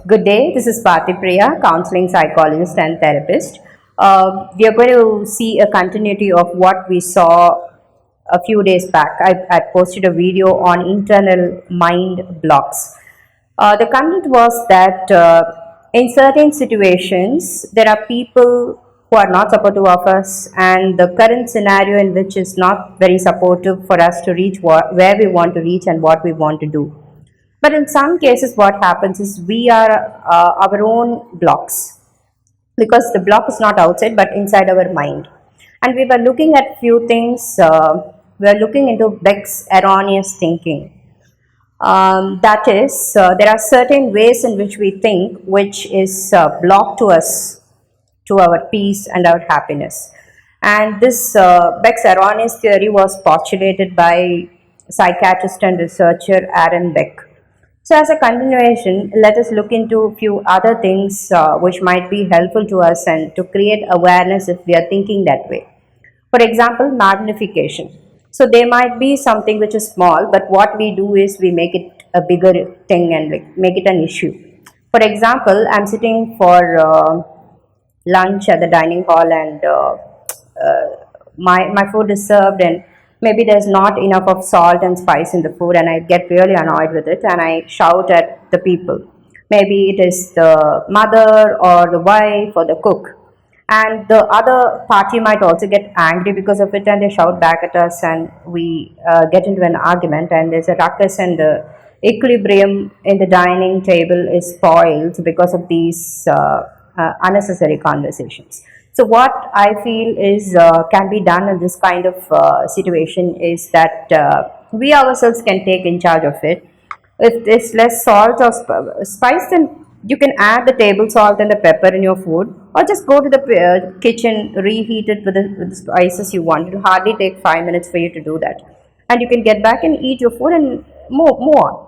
Good day, this is Swathi Priya, Counselling Psychologist and Therapist. We are going to see a continuity of what we saw a few days back. I posted a video on internal mind blocks. The content was that in certain situations, there are people who are not supportive of us, and the current scenario in which is not very supportive for us to reach where we want to reach and what we want to do. But in some cases, what happens is we are our own blocks, because the block is not outside but inside our mind. And we were looking at few things. We are looking into Beck's erroneous thinking. That is, there are certain ways in which we think, which is blocked to us, to our peace and our happiness. And this Beck's erroneous theory was postulated by psychiatrist and researcher Aaron Beck. So, as a continuation, let us look into a few other things which might be helpful to us and to create awareness if we are thinking that way. For example, magnification. So, there might be something which is small, but what we do is we make it a bigger thing and make it an issue. For example, I'm sitting for lunch at the dining hall, and my food is served, and maybe there's not enough of salt and spice in the food, and I get really annoyed with it and I shout at the people. Maybe it is the mother or the wife or the cook, and the other party might also get angry because of it, and they shout back at us, and we get into an argument, and there's a ruckus, and the equilibrium in the dining table is spoiled because of these unnecessary conversations. So what I feel is can be done in this kind of situation is that we ourselves can take in charge of it. If there's less salt or spice, then you can add the table salt and the pepper in your food, or just go to the kitchen, reheat it with the spices you want. It will hardly take 5 minutes for you to do that, and you can get back and eat your food and more.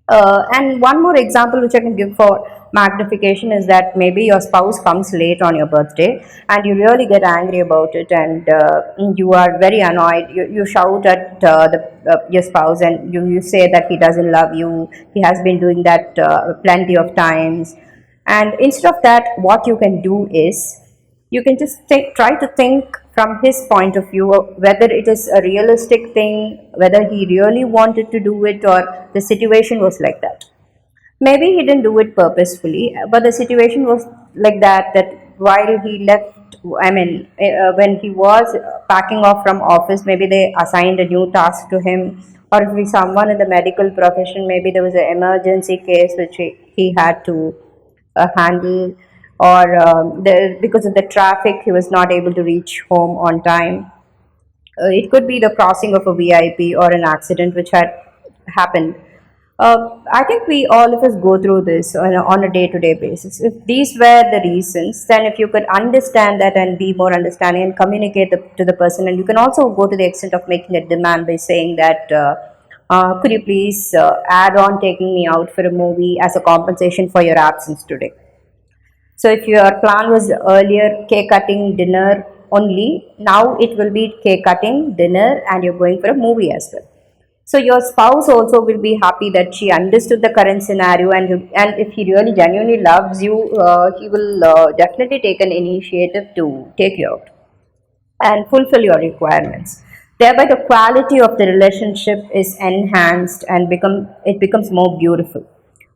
And one more example which I can give for magnification is that maybe your spouse comes late on your birthday and you really get angry about it, and you are very annoyed. You shout at your spouse, and you say that he doesn't love you. He has been doing that plenty of times. And instead of that, what you can do is you can just try to think from his point of view, whether it is a realistic thing, whether he really wanted to do it, or the situation was like that. Maybe he didn't do it purposefully, but the situation was like that while he left, when he was packing off from office, maybe they assigned a new task to him, or if he's someone in the medical profession, maybe there was an emergency case which he had to handle, or because of the traffic he was not able to reach home on time. It could be the crossing of a VIP or an accident which had happened. I think we all of us go through this on a day-to-day basis. If these were the reasons, then if you could understand that and be more understanding and communicate to the person, and you can also go to the extent of making a demand by saying that could you please add on taking me out for a movie as a compensation for your absence today. So if your plan was earlier cake cutting, dinner only, now it will be cake cutting, dinner, and you're going for a movie as well. So your spouse also will be happy that she understood the current scenario, and if he really genuinely loves you, he will definitely take an initiative to take you out and fulfill your requirements. Thereby, the quality of the relationship is enhanced and it becomes more beautiful.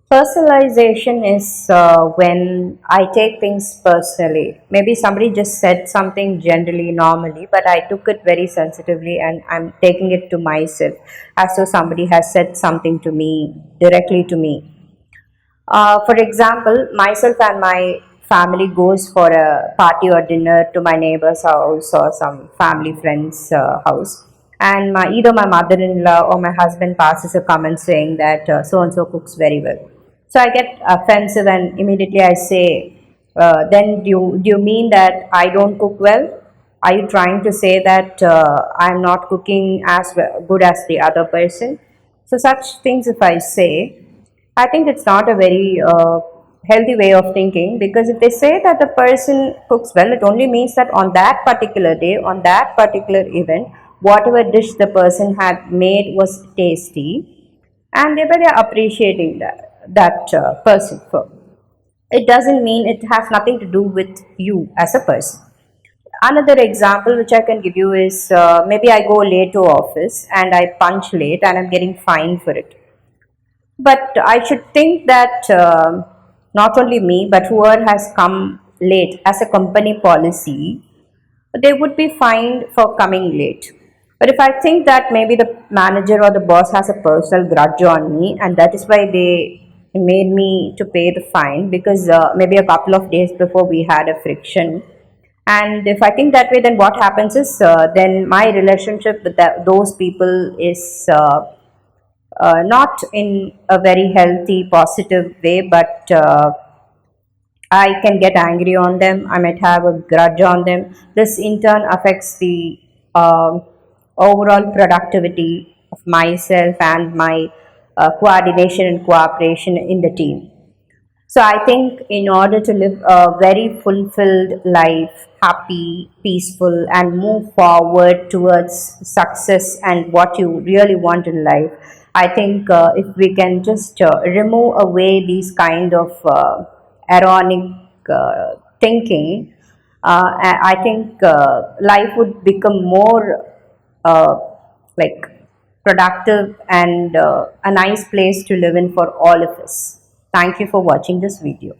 Personalization is when I take things personally. Maybe somebody just said something generally, normally, but I took it very sensitively, and I'm taking it to myself as though somebody has said something to me, directly to me. For example, myself and my family goes for a party or dinner to my neighbor's house or some family friend's house, and either my mother-in-law or my husband passes a comment saying that so and so cooks very well. So I get offensive, and immediately I say, then do you mean that I don't cook well? Are you trying to say that I'm not cooking as good as the other person? So such things if I say, I think it's not a very healthy way of thinking, because if they say that the person cooks well, it only means that on that particular day, on that particular event, whatever dish the person had made was tasty, and thereby they are appreciating that person for. It doesn't mean it has nothing to do with you as a person. Another example which I can give you is maybe I go late to office and I punch late and I'm getting fined for it. But I should think that not only me, but whoever has come late as a company policy, they would be fined for coming late. But if I think that maybe the manager or the boss has a personal grudge on me, and that is why they made me to pay the fine, because maybe a couple of days before we had a friction. And if I think that way, then what happens is then my relationship with those people is not in a very healthy, positive way, but I can get angry on them. I might have a grudge on them. This in turn affects the overall productivity of myself and my coordination and cooperation in the team. So I think in order to live a very fulfilled life, happy, peaceful, and move forward towards success and what you really want in life, I think if we can just remove away these kind of ironic thinking, I think life would become more uh, like productive and a nice place to live in for all of us. Thank you for watching this video.